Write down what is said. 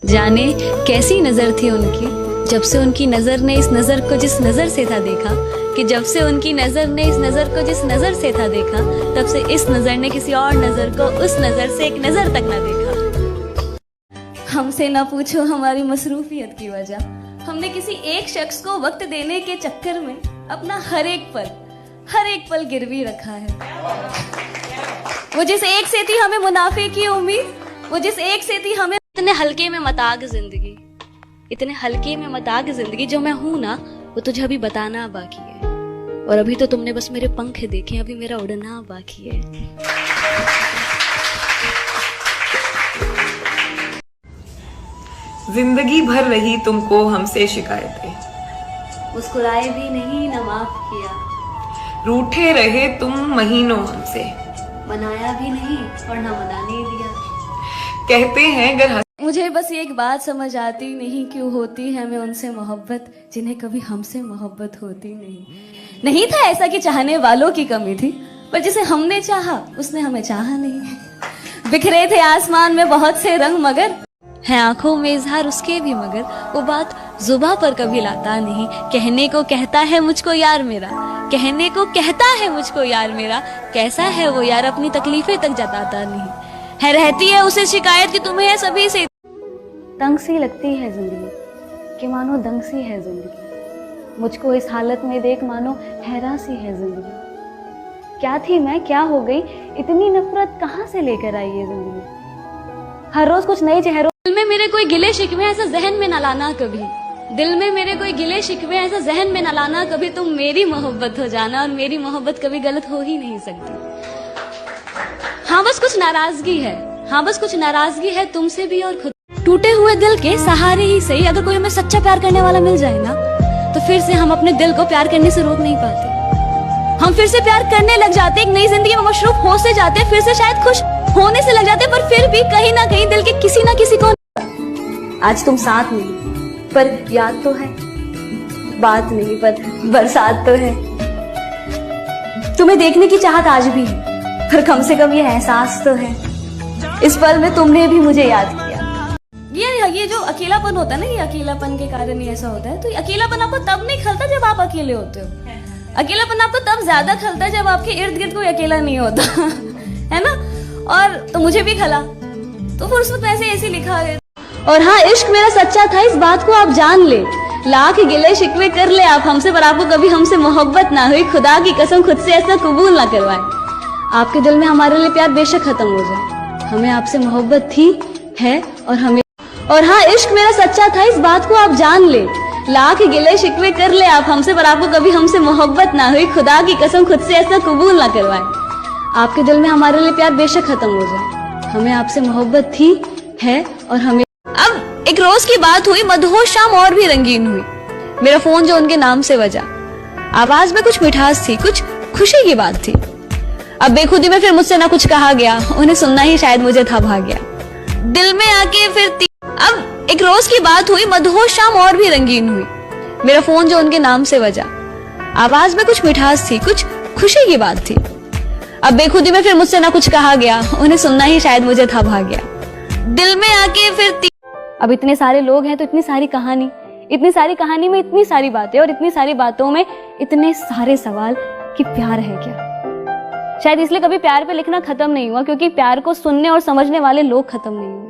जाने कैसी नजर थी उनकी, जब से उनकी नजर ने इस नजर को जिस नजर से था देखा, कि जब से उनकी नजर ने इस नजर को जिस नजर से था देखा, तब से इस नजर ने किसी और नजर को उस नजर से एक नजर तक ना देखा। हमसे ना पूछो हमारी मसरूफियत की वजह, हमने किसी एक शख्स को वक्त देने के चक्कर में अपना हर एक पल गिरवी रखा है। वो जिस एक से थी हमें मुनाफे की उम्मीद, वो जिस एक से थी हमें इतने हल्के में मताग जिंदगी, इतने हल्के में मताग जिंदगी, जो मैं हूं ना वो तुझे अभी बताना बाकी है, और अभी तो तुमने बस मेरे पंख देखे, अभी मेरा उड़ना बाकी है। जिंदगी भर रही तुमको हमसे शिकायतें, मुस्कुराए भी नहीं ना माफ किया, रूठे रहे तुम महीनों हमसे, मनाया भी नहीं और ना मनाने दिया। कहते हैं अगर मुझे बस एक बात समझ आती नहीं, क्यों होती है हमें उनसे मोहब्बत जिन्हें कभी हमसे मोहब्बत होती नहीं था ऐसा कि चाहने वालों की कमी थी, पर जिसे हमने चाहा उसने हमें चाहा नहीं। बिखरे थे आसमान में बहुत से रंग, मगर है आंखों में इजहार उसके भी, मगर वो बात जुबां पर कभी लाता नहीं। कहने को कहता है मुझको यार मेरा, कहने को कहता है मुझको यार मेरा, कैसा है वो यार अपनी तकलीफें तक जताता नहीं है। रहती है उसे शिकायत कि तुम्हें सभी से तंग सी लगती है जिंदगी, कि मानो दंग सी है जिंदगी, मुझको इस हालत में देख मानो हैरान सी है जिंदगी। क्या थी मैं, क्या हो गई, इतनी नफरत कहाँ से लेकर आई ये जिंदगी। हर रोज कुछ नए चेहरों, दिल में मेरे कोई गिले शिकवे ऐसा जहन में न लाना कभी, दिल में मेरे कोई गिले शिकवे ऐसा जहन में न लाना कभी, तुम मेरी मोहब्बत हो जाना, और मेरी मोहब्बत कभी गलत हो ही नहीं सकती। हाँ बस कुछ नाराजगी है, हाँ बस कुछ नाराजगी है तुमसे भी और खुद। टूटे हुए दिल के सहारे ही सही, अगर कोई हमें सच्चा प्यार करने वाला मिल जाए ना, तो फिर से हम अपने दिल को प्यार करने से रोक नहीं पाते। हम फिर से प्यार करने लग जाते, एक नई जिंदगी में मशरूफ हो से जाते, फिर से शायद खुश होने से लग जाते, पर फिर भी कहीं ना कहीं दिल के किसी ना किसी को आज तुम साथ नहीं, पर याद तो है, बात नहीं पर बरसात तो है। तुम्हें देखने की चाहत आज भी है, पर कम से कम ये एहसास तो है, इस पल में तुमने भी मुझे याद किया। ये जो अकेलापन होता है ना, ये अकेलापन के कारण ही ऐसा होता है। तो ये अकेलापन आपको तब नहीं खलता जब आप अकेले होते हो, अकेलापन आपको तब ज्यादा खलता है जब आपके इर्द गिर्द कोई अकेला नहीं होता है ना। और तो मुझे भी खला, तो फिर उसमें ऐसे लिखा है। और हाँ, इश्क मेरा सच्चा था, इस बात को आप जान ले, लाख गिले शिकवे कर ले आप हमसे, पर आपको कभी हमसे मोहब्बत ना हुई, खुदा की कसम खुद से ऐसा कबूल ना करवाए। आपके दिल में हमारे लिए प्यार बेशक खत्म हो जाए, हमें आपसे मोहब्बत थी, है और हाँ, इश्क मेरा सच्चा था, इस बात को आप जान ले, लाख गिले शिकवे कर ले आप हमसे, पर आपको कभी हमसे मोहब्बत ना हुई, खुदा की कसम खुद से ऐसा कबूल ना करवाए। आपके दिल में हमारे लिए प्यार बेशक खत्म हो जाए, हमें आपसे मोहब्बत थी, है और हमें। अब एक रोज की बात हुई, मदहोश शाम और भी रंगीन हुई, मेरा फोन जो उनके नाम से बजा, आवाज में कुछ मिठास थी, कुछ खुशी की बात थी। अब बेखुदी में फिर मुझसे ना कुछ कहा गया, उन्हें सुनना ही शायद मुझे था भाग गया दिल में आके फिर। अब एक रोज की बात हुई, मदहोश शाम और भी रंगीन हुई, मेरा फोन जो उनके नाम से बजा, आवाज में कुछ मिठास थी, कुछ खुशी की बात थी। अब बेखुदी में फिर मुझसे ना कुछ कहा गया, उन्हें सुनना ही शायद मुझे था भाग गया दिल में आके फिर। अब इतने सारे लोग हैं तो इतनी सारी कहानी, इतनी सारी कहानी में इतनी सारी बातें, और इतनी सारी बातों में इतने सारे सवाल कि प्यार है क्या। शायद इसलिए कभी प्यार पे लिखना खत्म नहीं हुआ, क्योंकि प्यार को सुनने और समझने वाले लोग खत्म नहीं हुए।